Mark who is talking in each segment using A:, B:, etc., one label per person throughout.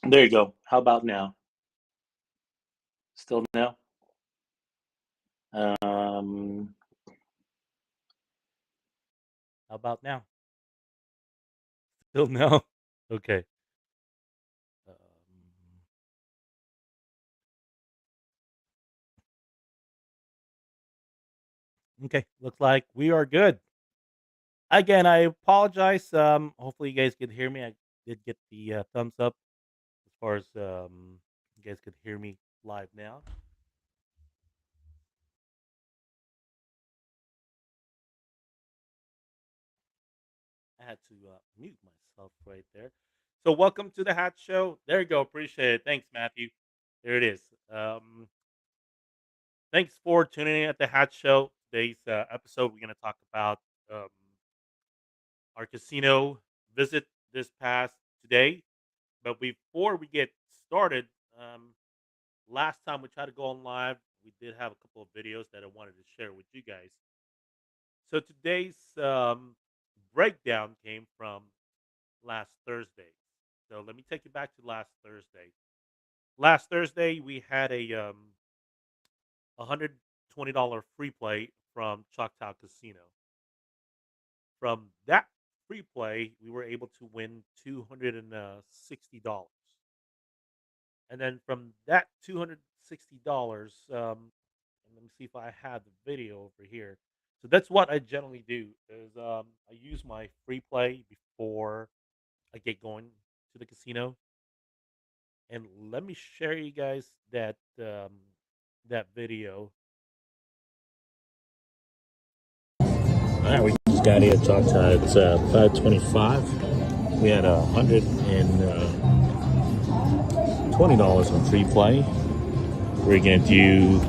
A: There you go. How about now? Still no? Um,
B: How about now? Still no? Okay. Um, okay. Looks like we are good. Again, I apologize. Hopefully you guys could hear me. I did get the thumbs up as far as you guys could hear me live now. I had to mute myself right there. So welcome to the Hat Show. There you go. Appreciate it. Thanks, Matthew. There it is. Um, Thanks for tuning in at the Hat Show. Today's episode, we're going to talk about um, our casino visit this past today. But before we get started, um, last time we tried to go on live, we did have a couple of videos that I wanted to share with you guys. So today's breakdown came from last Thursday. So let me take you back to last Thursday. Last Thursday, we had a $120 free play from Choctaw Casino. From that free play, we were able to win $260. And then from that $260, and let me see if I have the video over here. So that's what I generally do is I use my free play before I get going to the casino. And let me share you guys that video.
C: All right, we just got here. Talk time. It's 5:25. We had $120 on free play. We're gonna do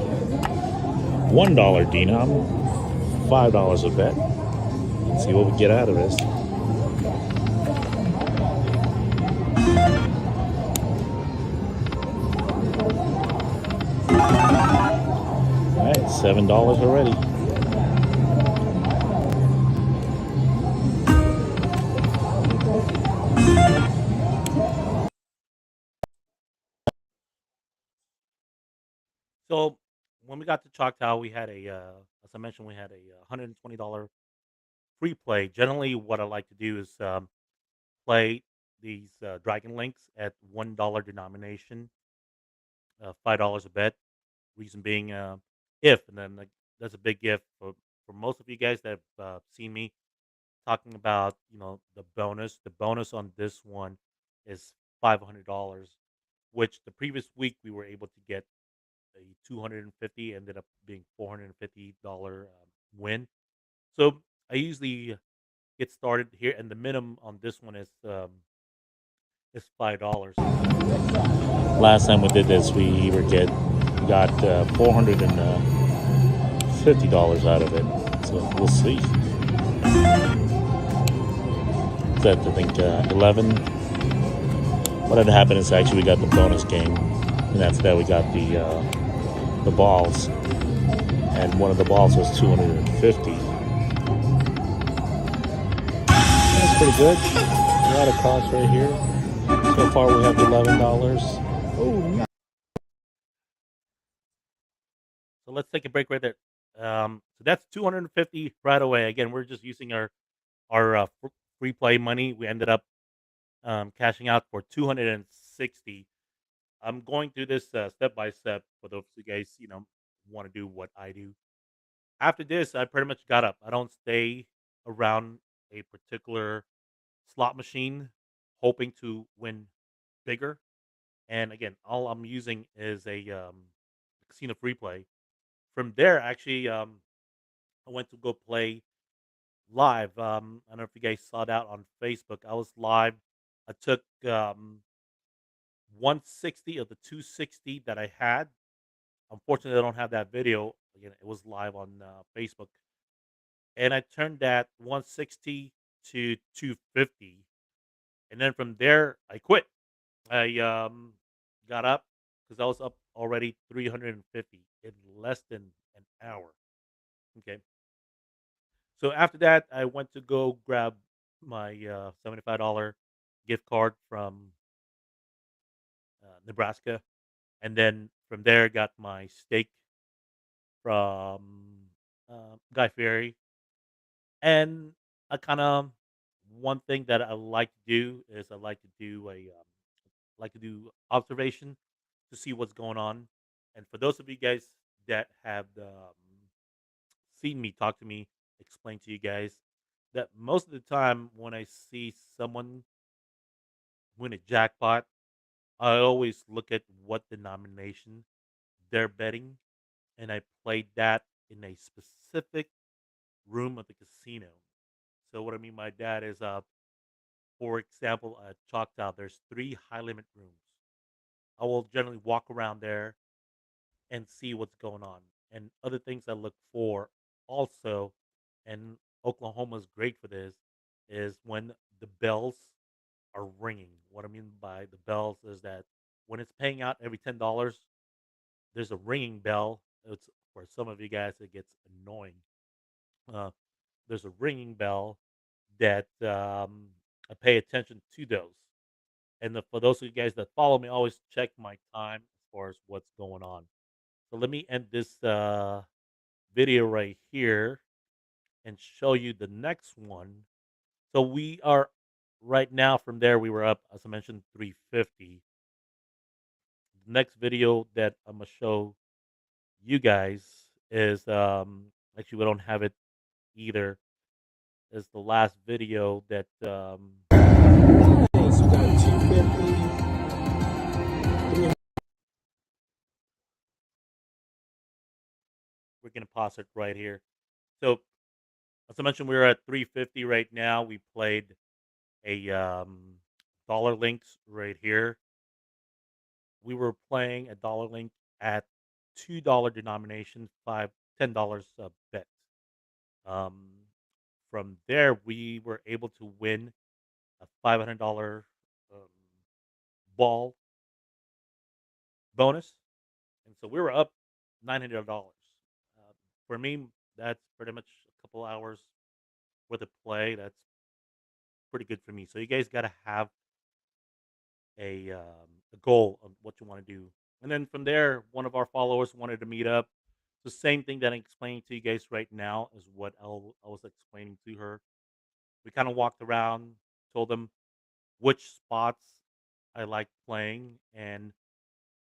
C: $1 denom, $5 a bet. See what we get out of this. All right, $7 already.
B: So when we got to Choctaw, we had as I mentioned, we had a $120 free play. Generally, what I like to do is play these Dragon Links at $1 denomination, $5 a bet. Reason being, if and then like, that's a big if for most of you guys that have seen me talking about the bonus. The bonus on this one is $500, which the previous week we were able to get a 250 ended up being $450 win. So I usually get started here, and the minimum on this one is $5.
C: Last time we did this, we got $450 out of it. So we'll see. That I think 11. What had happened is actually we got the bonus game, and after that we got the balls, and one of the balls was 250. That's pretty good. A lot of costs right here. So far we have $11. Oh,
B: So let's take a break right there. So that's 250 right away. Again, we're just using our free play money. We ended up cashing out for 260. I'm going through this step by step for those of you guys want to do what I do. After this, I pretty much got up. I don't stay around a particular slot machine hoping to win bigger. And again, all I'm using is a casino free play. From there, actually, I went to go play live. I don't know if you guys saw that on Facebook. I was live. I took 160 of the 260 that I had. Unfortunately, I don't have that video. Again, it was live on Facebook, and I turned that 160 to 250, and then from there, I quit. I got up because I was up already 350 in less than an hour. Okay, so after that, I went to go grab my $75 gift card from Nebraska, and then from there got my steak from Guy Fieri. And I kind of one thing that I like to do is I like to do observation to see what's going on. And for those of you guys that have seen me talk to me, explain to you guys that most of the time when I see someone win a jackpot, I always look at what denomination they're betting, and I played that in a specific room of the casino. So what I mean by that is, for example, at Choctaw, there's three high limit rooms. I will generally walk around there and see what's going on. And other things I look for also, and Oklahoma's great for this, is when the bells are ringing. What I mean by the bells is that when it's paying out every $10, there's a ringing bell. It's for some of you guys it gets annoying. Uh, there's a ringing bell that I pay attention to those. And for those of you guys that follow me, always check my time as far as what's going on. So let me end this video right here and show you the next one. So we are right now from there. We were up, as I mentioned, 350. The next video that I'm gonna show you guys is actually we don't have it either. Is the last video that
D: Okay, so we got 250.
B: we're gonna pause it right here. So as I mentioned, we're at 350 right now. We played a dollar links right here. We were playing a dollar link at $2 denomination, $10 a bet. Um, from there, we were able to win a $500 um, ball bonus, and so we were up $900. For me, that's pretty much a couple hours worth of play. That's pretty good for me. So you guys got to have a goal of what you want to do. And then from there, one of our followers wanted to meet up. The same thing that I'm explaining to you guys right now is what I was explaining to her. We kind of walked around, told them which spots I like playing, and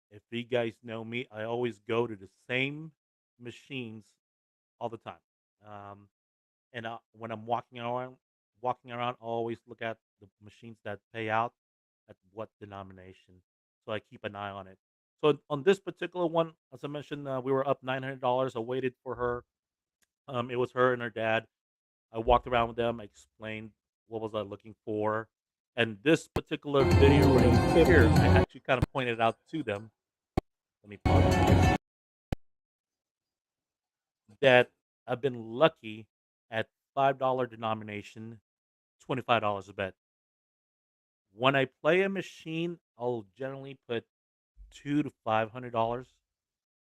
B: if you guys know me, I always go to the same machines all the time. Um, and when I'm walking around, I always look at the machines that pay out at what denomination, so I keep an eye on it. So on this particular one, as I mentioned, we were up $900. I waited for her. It was her and her dad. I walked around with them. I explained what was I looking for, and this particular video right here, I actually kind of pointed out to them. Let me pause it. That I've been lucky at $5 denomination, $25 a bet. When I play a machine, I'll generally put $200 to $500.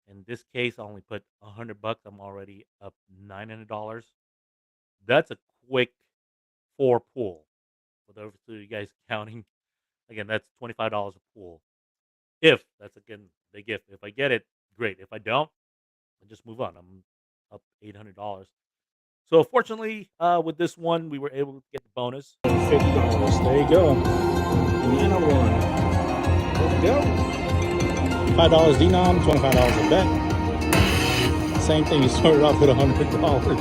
B: In this case, I only put $100. I'm already up $900. That's a quick four pool. For those of you guys counting, again, that's $25 a pool. If that's again the gift. If I get it, great. If I don't, I just move on. I'm up $800. So fortunately, with this one, we were able to get the bonus.
D: $50. There you go. Another one. There we go. $5 denom, $25 a bet. Same thing, you started off with $100.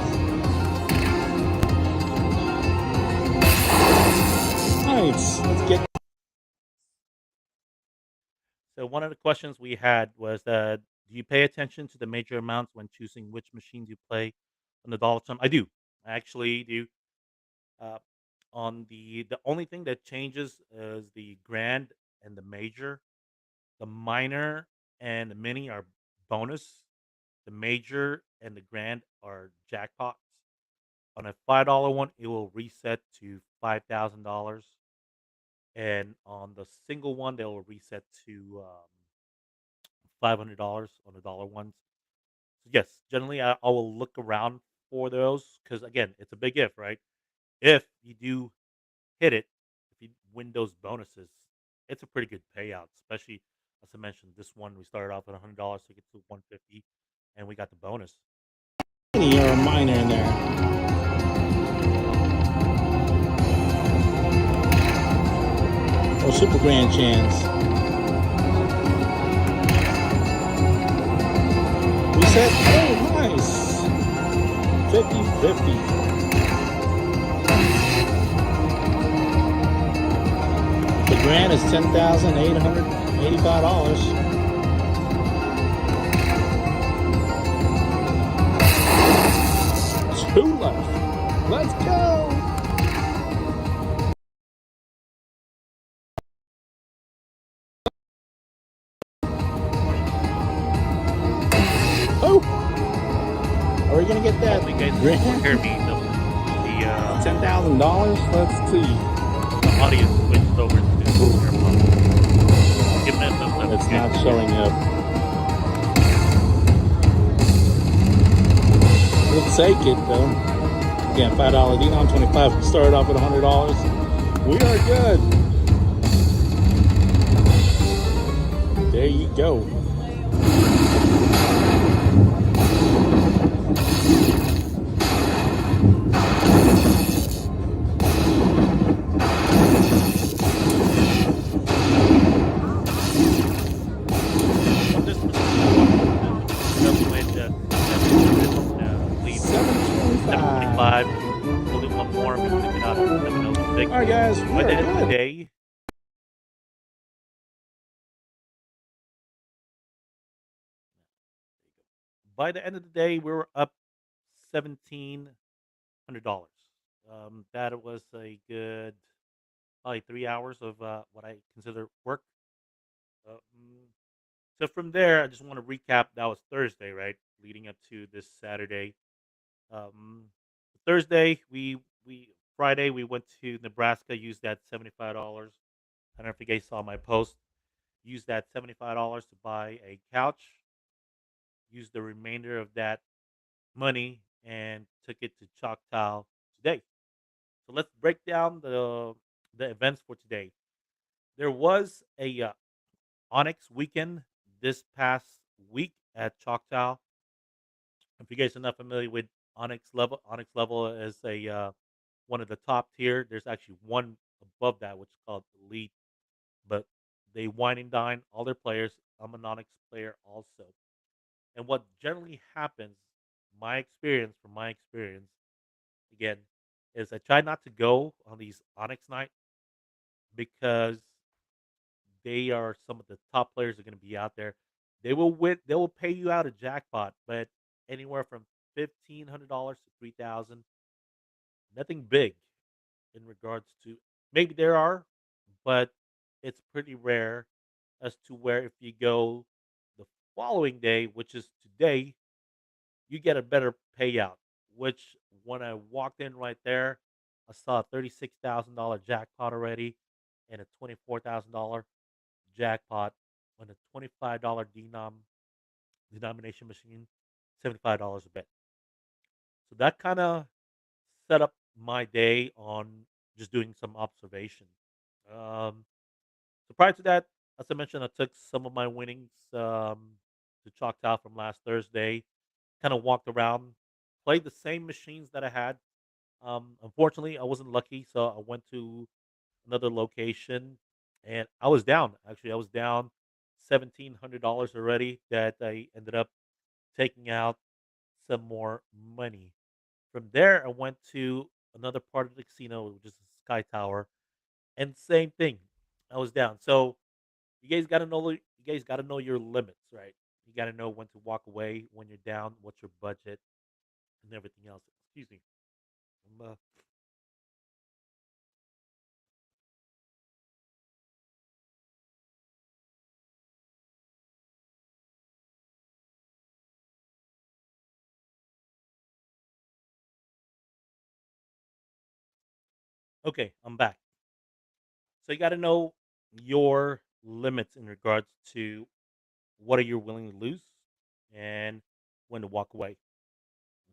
D: Nice. Let's get.
B: So one of the questions we had was, do you pay attention to the major amounts when choosing which machines you play on the dollar sum? I do. I actually do. Uh, on the only thing that changes is the grand and the major. The minor and the mini are bonus. The major and the grand are jackpots. On a $5 one, it will reset to $5,000, and on the single one, they will reset to $500 on the dollar ones. So yes, generally I will look around for those because again, it's a big if, right? If you do hit it, if you win those bonuses, it's a pretty good payout, especially as I mentioned, this one we started off at $100 to get to 150, and we got the bonus.
D: Mini or a minor in there. Or super grand chance. Reset. Oh, nice. 50-50. The grand is $10,885. Two left. Let's go. Oh, are we gonna get that
B: Hopefully, you guys
D: grand?
B: can hear me. The
D: $10,000. Let's see.
B: audio switched over to AirPods. Give it a thumbs up.
D: It's
B: if you
D: not
B: guys can hear
D: showing
B: me.
D: up. We'll take it though. Again, $5 denom, 25. We started off at $100. We are good. There you go.
B: So this was leave
D: 725.
B: 725. Only one more. I'm going to get out at 706.
D: All right, guys, we
B: By the
D: are
B: end of the
D: good.
B: day, we were up $1,700. That was a good probably 3 hours of what I consider work. Uh, mm, so from there, I just want to recap. That was Thursday, right? Leading up to this Saturday. Um, Thursday, we Friday we went to Nebraska. Used that $75. I don't know if you guys saw my post. Used that $75 to buy a couch. Used the remainder of that money and took it to Choctaw today. So let's break down the events for today. There was a Onyx weekend this past week at Choctaw. If you guys are not familiar with Onyx Level is a one of the top tier. There's actually one above that, which is called Elite. But they wine and dine all their players. I'm an Onyx player also. And what generally happens, from my experience, again, is I try not to go on these Onyx night because they are some of the top players that are going to be out there. They will win. They will pay you out a jackpot, but anywhere from $1,500 to 3,000. Nothing big in regards to maybe there are, but it's pretty rare as to where if you go the following day, which is today, you get a better payout. Which when I walked in right there, I saw a $36,000 jackpot already and a $24,000 jackpot on a $25 denomination machine, $75 a bet. So that kind of set up my day on just doing some observation. Um, so prior to that, as I mentioned, I took some of my winnings to Choctaw from last Thursday. Kind of walked around, played the same machines that I had. Unfortunately, I wasn't lucky, so I went to another location, and I was down. Actually, I was down $1,700 already. That I ended up taking out some more money. From there, I went to another part of the casino, which is the Sky Tower, and same thing. I was down. So you guys got to know your limits, right? You got to know when to walk away when you're down, what's your budget, and everything else. Excuse me. I'm, okay, I'm back. So you got to know your limits in regards to what are you willing to lose and when to walk away.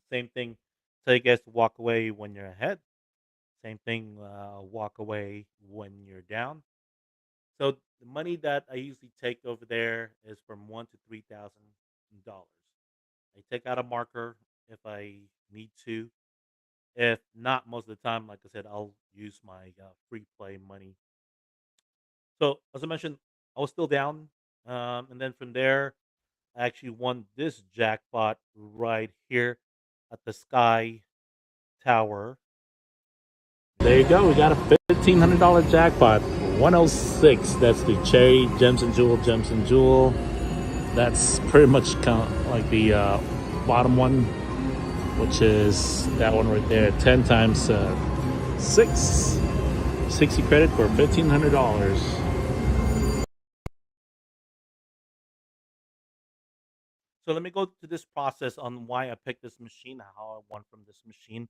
B: Same thing. Tell you guys to walk away when you're ahead. Same thing. Walk away when you're down. So the money that I usually take over there is from $1,000 to $3,000. I take out a marker if I need to. If not, most of the time, like I said, I'll use my free play money. So as I mentioned, I was still down, and then from there, I actually won this jackpot right here at the Sky Tower.
C: There you go. We got a $1,500 jackpot. 106. That's the Cherry Gems and Jewel. That's pretty much like the bottom one, which is that one right there. 10 times 6. 60 credit for $1,500.
B: So let me go to this process on why I picked this machine, how I won from this machine.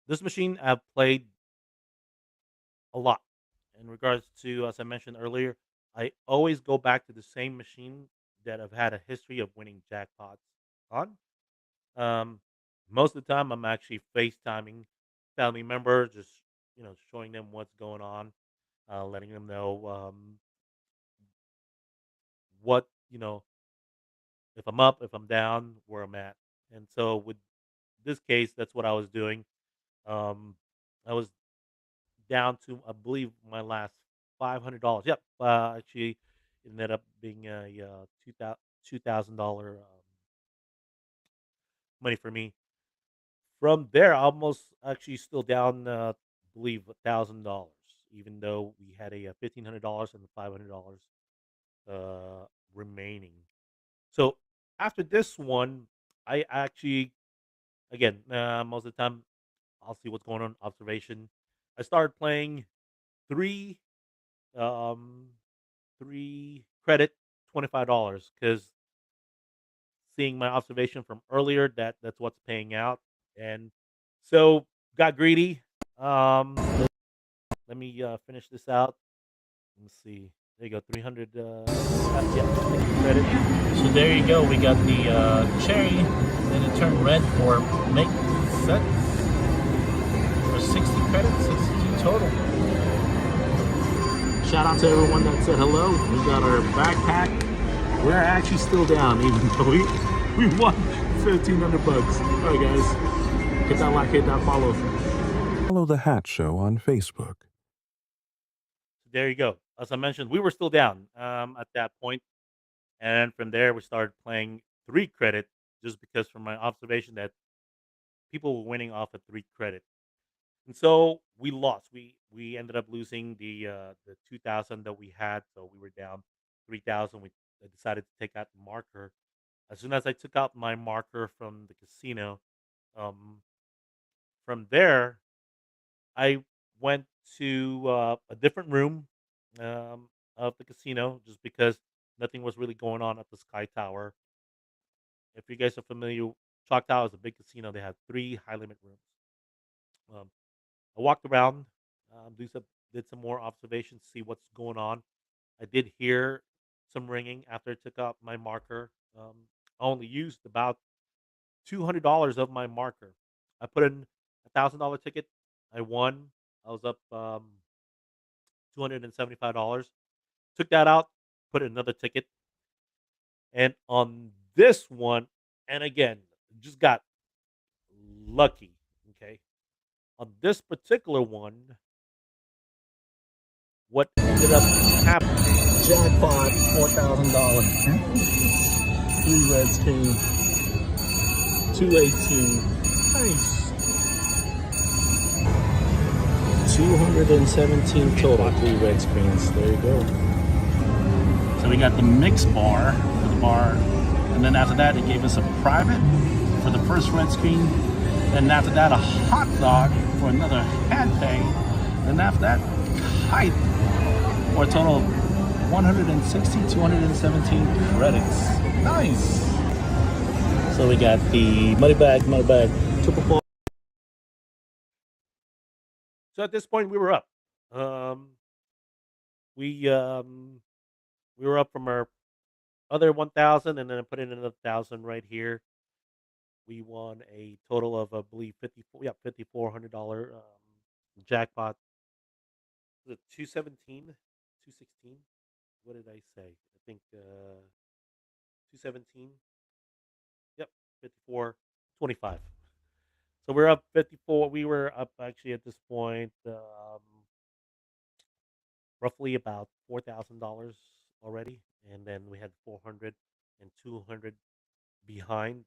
B: This machine I've played a lot. In regards to, as I mentioned earlier, I always go back to the same machine that I've had a history of winning jackpots on. Um, Most of the time, I'm actually FaceTiming family members, just showing them what's going on, letting them know what if I'm up, if I'm down, where I'm at. And so with this case, that's what I was doing. Um, I was down to, I believe, my last $500. Yep, actually, it ended up being a $2,000 money for me. From there, I almost actually still down, believe $1,000, even though we had a $1,500 and the $500 remaining. So after this one, I actually, again, most of the time, I'll see what's going on. Observation. I started playing three, um, 3 credit, $25, because seeing my observation from earlier, that's what's paying out, and so got greedy. Let me finish this out. Let me see. There you go, 300. Yeah, credit.
C: So there you go. We got the cherry, and it turned red for make set for 60 credits, 62 total. Shout out to everyone that said hello. We got our backpack. We're actually still down, even though we won $1,500. All right, guys, hit that like, hit that follow.
E: Follow The Hat Show on Facebook.
B: There you go. As I mentioned, we were still down at that point, and from there we started playing 3 credit, just because from my observation that people were winning off of 3 credit. And so we lost. We ended up losing the 2,000 that we had, so we were down 3,000. We I decided to take out the marker. As soon as I took out my marker from the casino, um, from there I went to a different room of the casino, just because nothing was really going on at the Sky Tower. If you guys are familiar, Chalk Tower is a big casino. They have 3 high limit rooms. Um, I walked around, did some more observations, see what's going on. I did hear some ringing after I took out my marker. I only used about $200 of my marker. I put in $1,000 ticket. I won. I was up $275. Took that out, put in another ticket, and on this one, and again, just got lucky. Okay, on this particular one, what ended up happening?
D: Jackpot, $4,000. 3 red screen, 218. Nice. 217 total, 3 red screens. There you go.
C: So we got the mix bar for the bar, and then after that, they gave us a private for the first red screen. Then after that, a hot dog for another hand pay. Then after that, kite for a total of 160, 217 credits. Nice. So we got the money bag, triple four.
B: So at this point, we were up. We were up from our other 1,000, and then I put in another 1,000 right here. We won a total of, I believe, $5,400 jackpot. Was it 217? 216. What did I say? I think 217. Yep, 54.25. So we're up 54. We were up actually at this point, roughly about $4,000 already, and then we had 400 and 200 behind.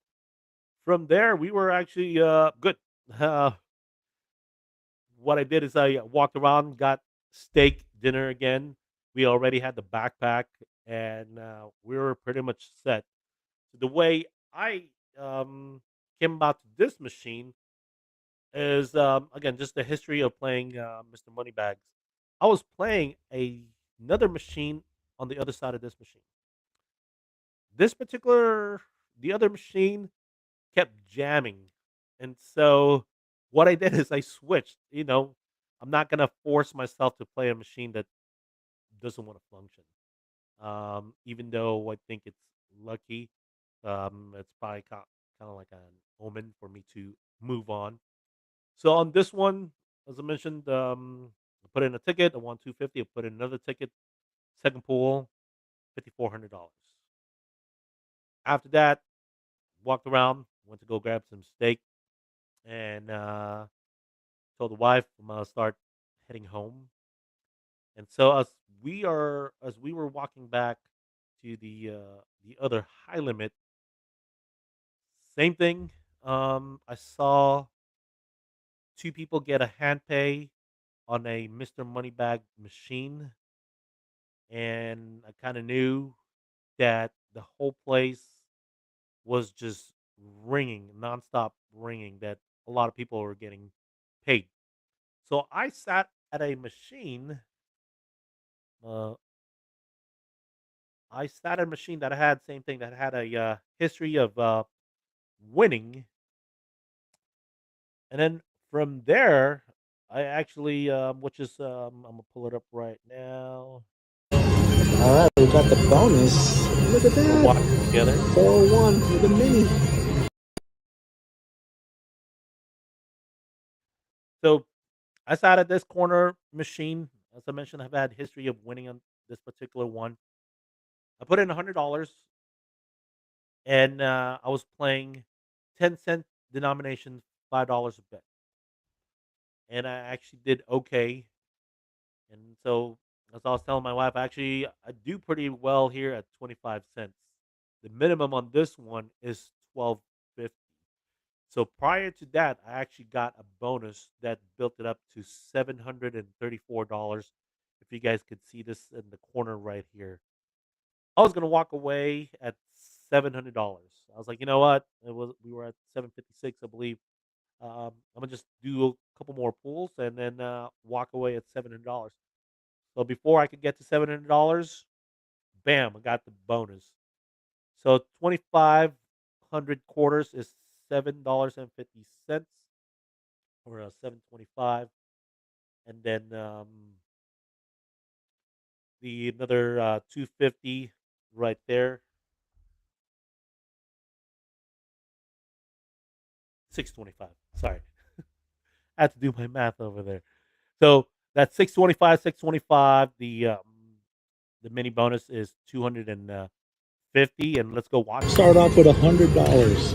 B: From there, we were actually good. Uh, what I did is I walked around, got steak dinner again. We already had the backpack, and we were pretty much set. So the way I came about to this machine is again just the history of playing Mr. Moneybags. I was playing another machine on the other side of this machine. This particular the other machine kept jamming, and so what I did is I switched. I'm not gonna force myself to play a machine that doesn't want to function. Even though I think it's lucky, it's probably kind of like an omen for me to move on. So on this one, as I mentioned, I put in a ticket. I won 250. I put in another ticket. Second pool, $5,400. After that, walked around, went to go grab some steak, and told the wife I'm gonna start heading home. And so as we were walking back to the other high limit, same thing. I saw two people get a hand pay on a Mr. Moneybag machine, and I kind of knew that the whole place was just ringing, nonstop ringing, that a lot of people were getting paid. So I sat at a machine. Uh, I sat at a machine that had same thing, that had a history of winning, and then from there, I actually, which is, I'm gonna pull it up right now.
D: All right, we got the bonus. Look at
B: We'll watch
D: that.
B: it together.
D: 401 with a mini.
B: So I sat at this corner machine. As I mentioned, I've had history of winning on this particular one. I put in $100, and I was playing 10-cent denomination, $5 a bet, and I actually did okay. And so, as I was telling my wife, actually, I do pretty well here at 25 cents. The minimum on this one is 12.50. So prior to that, I actually got a bonus that built it up to $734. If you guys could see this in the corner right here, I was gonna walk away at $700. I was like, you know what? We were at 756, I believe. I'm gonna just do a couple more pulls and then walk away at $700. So before I could get to $700, bam, I got the bonus. So 2,500 quarters is $7.50, or 7.25, and then the another 250 right there, 625. Sorry, I had to do my math over there. So that's 625, 625. The mini bonus is 250, and let's go watch.
D: Start off with $100.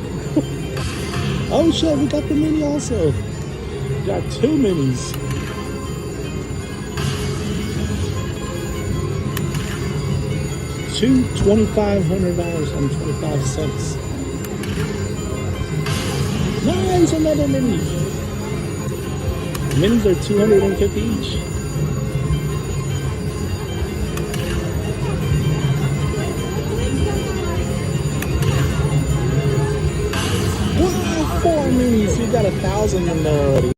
D: Oh shit, we got the mini also. We got two minis. Two $2,500.25. Nice, another mini. Minis are $250 each. Wow, 4 minis. You got 1,000 in there already.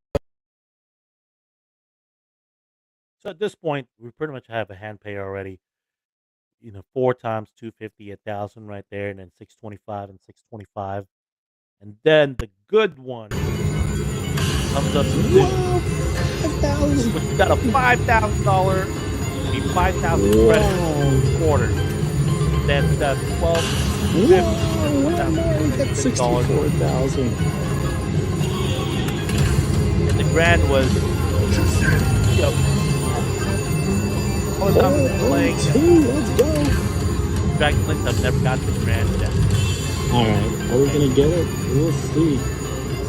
B: So at this point, we pretty much have a hand pay already. 4 times 250, 1,000 right there, and then 625 and 625, and then the good one comes up to this.
D: Wow, 1,000.
B: We got a $5,000, 5,000 credit quarters. That's 12.
D: Wow, one more. We got $64,000.
B: And the grand was only time I've been playing
D: Let's go.
B: Dragon Link, I've never got the Grand Jack.
D: All right, are we gonna get it? We'll see.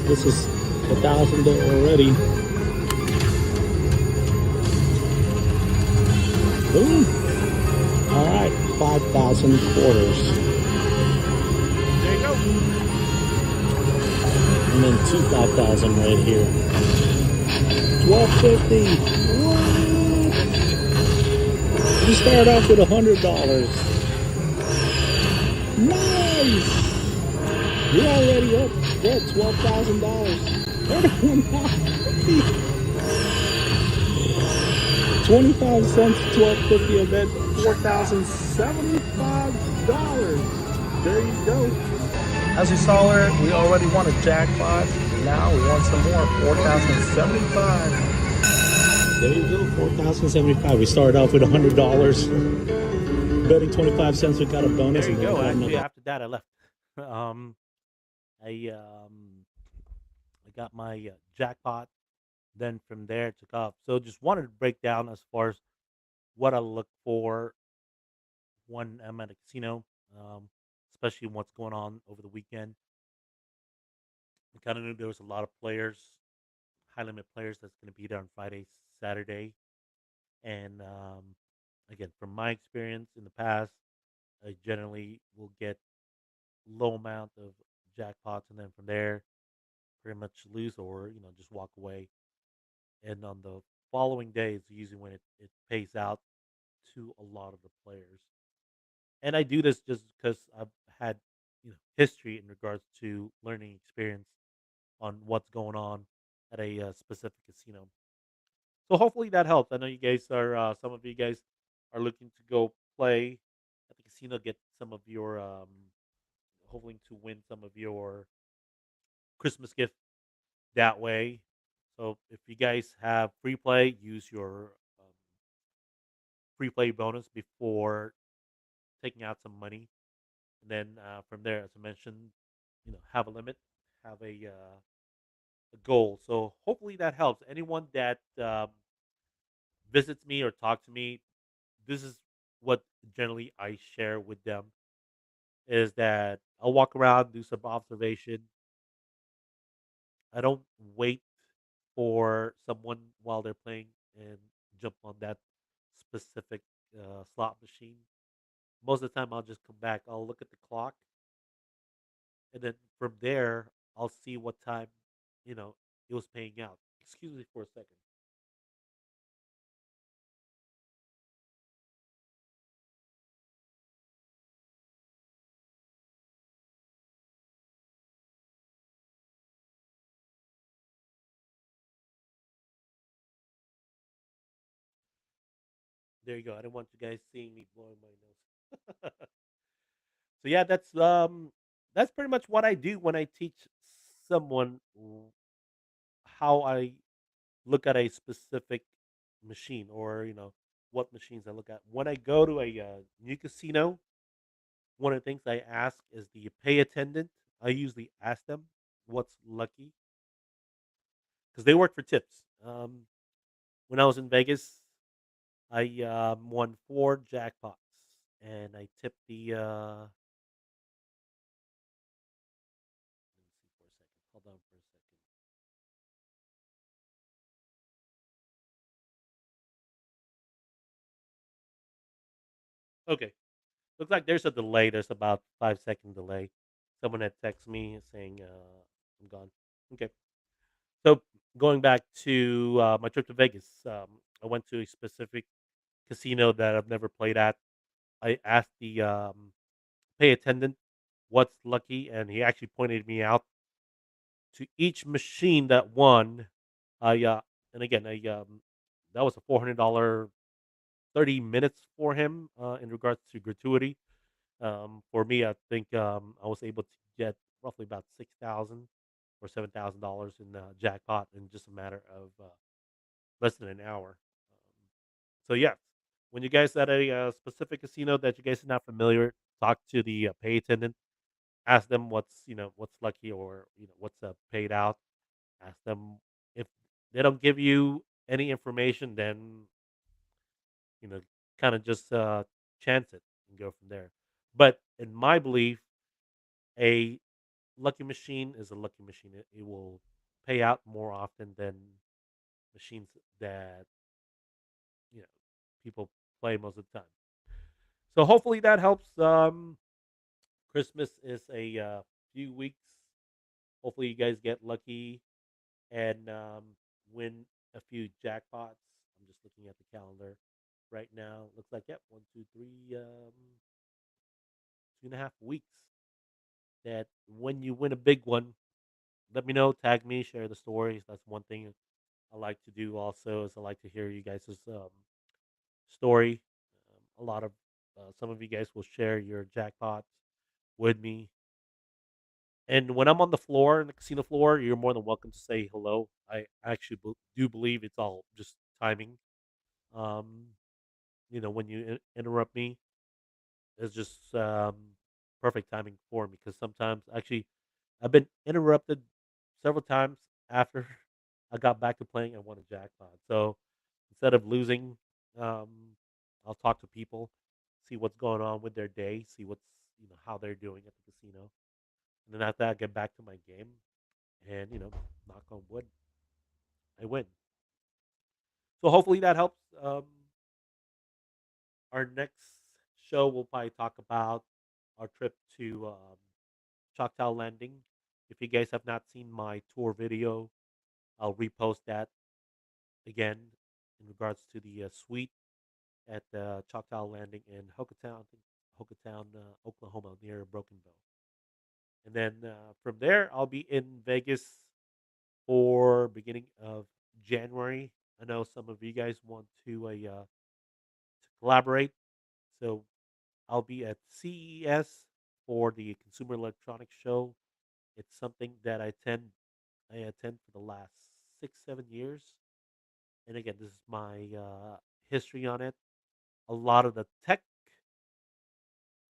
D: This is 1,000 already. Boom. All right, 5,000 quarters,
B: There you go.
D: and then 5,000 right here. 1,250. What? We start off with $100. Nice. We're already up. We're at $12,000. 25 cents, 12.50 a bet, $4,075. There you go. As you saw there, we already won a jackpot. Now we want some more, 4,075. There you go, 4,075. We started off with $100. Betting 25 cents, we got a bonus.
B: There you
D: and then
B: go.
D: got
B: Actually,
D: another.
B: after that, I left. I got my jackpot. Then from there, it took off. So just wanted to break down as far as what I look for when I'm at a casino, especially what's going on over the weekend. I kind of knew there was a lot of players, high limit players that's going to be there on Friday, Saturday, and again, from my experience in the past, I generally will get low amount of jackpots, and then from there, pretty much lose or just walk away. And on the following day is usually when it pays out to a lot of the players. And I do this just because I've had history in regards to learning experience on what's going on at a specific casino. So hopefully that helps. I know you guys are some of you guys are looking to go play at the casino, get some of your hoping to win some of your Christmas gift that way. So if you guys have free play, use your free play bonus before taking out some money, and then from there, as I mentioned, have a limit, have a goal. So hopefully that helps. Anyone that visits me or talks to me, this is what generally I share with them is that I'll walk around, do some observation. I don't wait for someone while they're playing and jump on that specific slot machine. Most of the time, I'll just come back. I'll look at the clock, and then from there, I'll see what time it was paying out. Excuse me for a second. There you go. I didn't want you guys seeing me blowing my nose. So yeah, that's pretty much what I do when I teach someone how I look at a specific machine or what machines I look at. When I go to a new casino, one of the things I ask is the pay attendant. I usually ask them what's lucky because they work for tips. When I was in Vegas, I won 4 jackpots, and I tipped the. Let me see for a second. Hold on for a second. Okay, looks like there's a delay. There's about 5 second delay. Someone had texted me saying I'm gone. Okay, so going back to my trip to Vegas, I went to a specific casino that I've never played at. I asked the pay attendant what's lucky, and he actually pointed me out to each machine that won. I and again, that was a $400 30 minutes for him in regards to gratuity. For me, I think I was able to get roughly about 6,000 or $7,000 in jackpot in just a matter of less than an hour. So yeah, when you guys at a specific casino that you guys are not familiar, talk to the pay attendant. Ask them what's lucky or what's paid out. Ask them if they don't give you any information, then you know kind of just chance it and go from there. But in my belief, a lucky machine is a lucky machine. It will pay out more often than machines that you know people play most of the time. So hopefully that helps. Christmas is a few weeks. Hopefully you guys get lucky and win a few jackpots. I'm just looking at the calendar right now. Looks like yep, 1, 2, 3, 2.5 weeks. That when you win a big one, let me know, tag me, share the stories. That's one thing I like to do. Also, is I like to hear you guys' story. A lot of some of you guys will share your jackpots with me. And when I'm on the floor, in the casino floor, you're more than welcome to say hello. I actually do believe it's all just timing. Um, when you interrupt me, it's just perfect timing for me because sometimes, actually, I've been interrupted several times after I got back to playing and won a jackpot. So instead of losing, um, I'll talk to people, see what's going on with their day, see what's how they're doing at the casino, and then after that, I get back to my game, and knock on wood, I win. So hopefully that helps. Our next show will probably talk about our trip to Choctaw Landing. If you guys have not seen my tour video, I'll repost that again in regards to the suite at Choctaw Landing in Hockatown, Oklahoma, near Brokenville. And then from there, I'll be in Vegas for beginning of January. I know some of you guys want to collaborate, so I'll be at CES for the Consumer Electronics Show. It's something that I attend for the last 6, 7 years. And again, this is my history on it. A lot of the tech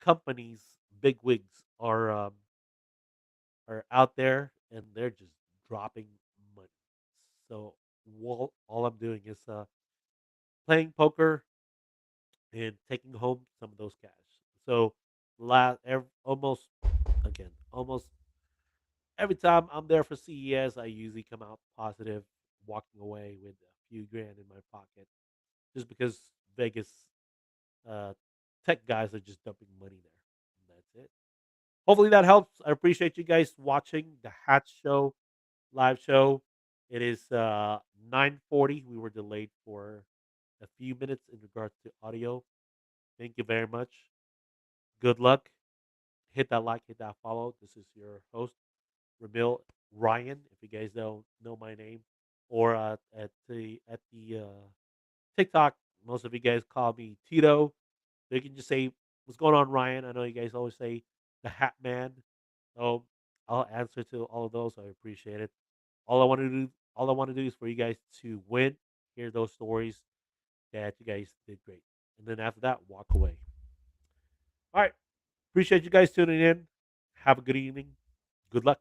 B: companies, big wigs, are out there, and they're just dropping money. So all I'm doing is playing poker and taking home some of those cash. So almost almost every time I'm there for CES, I usually come out positive, walking away with a few grand in my pocket, just because Vegas uh, tech guys are just dumping money there. And that's it. Hopefully that helps. I appreciate you guys watching the Hatch Show live show. It is 9:40. We were delayed for a few minutes in regards to audio. Thank you very much. Good luck. Hit that like, hit that follow. This is your host, Ramil Ryan. If you guys don't know my name, or at the TikTok, most of you guys call me Tito. So you can just say, "What's going on, Ryan?" I know you guys always say the Hat Man. So I'll answer to all of those. I appreciate it. All I want to do is for you guys to win, hear those stories that you guys did great, and then after that, walk away. All right. Appreciate you guys tuning in. Have a good evening. Good luck.